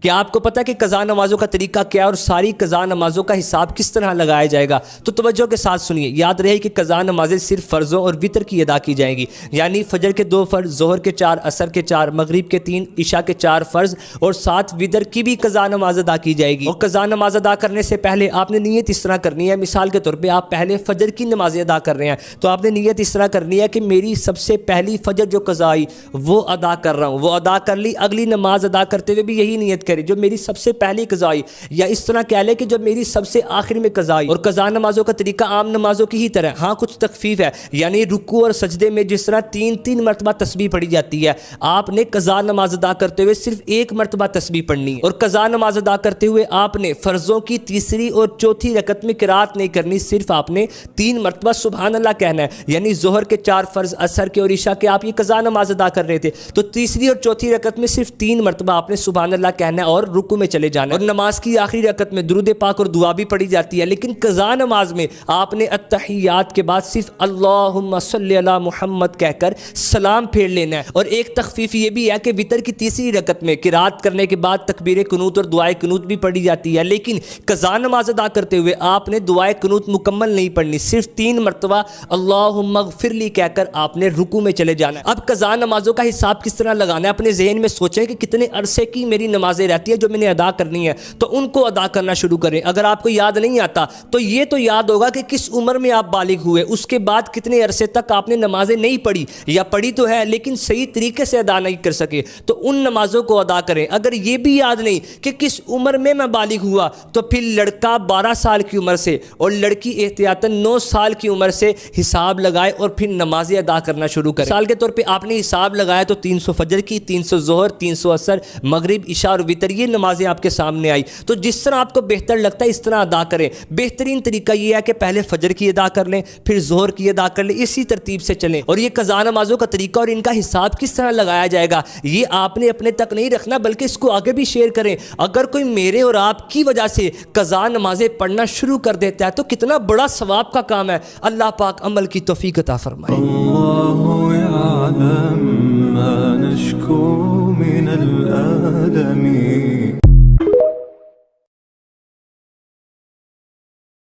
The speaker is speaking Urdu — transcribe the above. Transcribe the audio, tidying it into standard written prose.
کیا آپ کو پتہ ہے کہ قضا نمازوں کا طریقہ کیا ہے اور ساری قضا نمازوں کا حساب کس طرح لگایا جائے گا؟ تو توجہ کے ساتھ سنیے. یاد رہے کہ قضا نمازیں صرف فرضوں اور وتر کی ادا کی جائیں گی، یعنی فجر کے 2 فرض، ظہر کے 4، عصر کے 4، مغرب کے 3، عشاء کے 4 فرض اور 7 وتر کی بھی قضا نماز ادا کی جائے گی. اور قضا نماز ادا کرنے سے پہلے آپ نے نیت اس طرح کرنی ہے. مثال کے طور پہ آپ پہلے فجر کی نمازیں ادا کر رہے ہیں تو آپ نے نیت اس طرح کرنی ہے کہ میری سب سے پہلی فجر جو قضا آئی وہ ادا کر رہا ہوں، وہ ادا کر لی. اگلی نماز ادا کرتے ہوئے بھی یہی نیت کرے جو میری سب سے پہلی قضا آئی، یا اس طرح کہہ لے کہ جو میری سب سے آخر میں قضا آئی. اور قضا نمازوں کا طریقہ عام نمازوں کی ہی طرح، ہاں کچھ تخفیف ہے. یعنی رکوع اور سجدے میں جس طرح 3 مرتبہ تسبیح پڑھی جاتی ہے، آپ نے قضا نماز ادا کرتے ہوئے صرف 1 مرتبہ تسبیح پڑھنی ہے. اور قضا نماز ادا کرتے ہوئے آپ نے فرضوں کی تیسری اور چوتھی رکعت میں قرات نہیں کرنی، صرف آپ نے 3 مرتبہ سبحان اللہ کہنا ہے. یعنی ظہر کے 4 فرض، عصر کے اور عشاء کے آپ یہ قضا نماز ادا کر رہے تھے تو تیسری اور چوتھی رکعت میں صرف 3 مرتبہ آپ نے سبحان اللہ کہنا ہے اور رکوع میں چلے جانا ہے. اور نماز کی آخری رکعت میں درود پاک اور دعا بھی پڑھی جاتی ہے، لیکن قضا نماز میں آپ نے التحیات کے بعد صرف اللہم صلی علی محمد کہہ کر سلام پھیر لینا ہے. اور ایک تخفیف یہ بھی ہے کہ وتر کی تیسری رکعت میں قرات کرنے کے بعد تکبیر قنوت اور دعائے قنوت بھی پڑھی جاتی ہے، لیکن قضا نماز ادا کرتے ہوئے آپ نے دعائے قنوت مکمل نہیں پڑھنی، صرف 3 مرتبہ اللہم اغفر لی کہہ کر آپ نے رکوع میں چلے جانا ہے. اب قضا نمازوں کا حساب کس طرح لگانا ہے؟ اپنے ذہن میں سوچیں کہ کتنے عرصے کی میری نمازیں رہتی ہیں جو میں نے ادا کرنی ہے، تو ان کو ادا کرنا شروع کریں. اگر آپ کو یاد نہیں آتا تو یہ تو یاد ہوگا کہ کس عمر میں آپ بالغ ہوئے، اس کے بعد کتنے عرصے تک آپ نے نمازیں نہیں پڑھی، یا پڑھی تو ہے لیکن صحیح طریقے سے ادا نہیں کر سکے، تو ان نمازوں کو ادا کریں. اگر یہ بھی یاد نہیں کہ کس عمر میں بالغ ہوا، تو پھر لڑکا 12 سال کی عمر سے اور لڑکی احتیاطاً 9 سال کی عمر سے حساب لگائے اور پھر نمازیں ادا کرنا شروع کریں. مثال کے طور پہ آپ نے حساب لگایا تو 300 فجر کی، 300 ظہر، 300 عصر، مغرب، عشاء اور وتر، یہ نمازیں آپ کے سامنے آئی. تو جس طرح آپ کو بہتر لگتا ہے اس طرح ادا کریں. بہترین طریقہ یہ ہے کہ پہلے فجر کی ادا کر لیں، پھر ظہر کی ادا کر لیں، اسی ترتیب سے چلیں. اور یہ قضا نمازوں کا طریقہ اور ان کا حساب کس طرح لگایا جائے گا، یہ آپ نے اپنے تک نہیں رکھنا بلکہ اس کو آگے بھی شیئر کریں. اگر کوئی میرے اور آپ کی وجہ سے قضا نمازیں پڑھنا شروع کر دیتا ہے تو کتنا بڑا ثواب کا کام ہے. اللہ پاک عمل کی توفیق عطا فرمائے.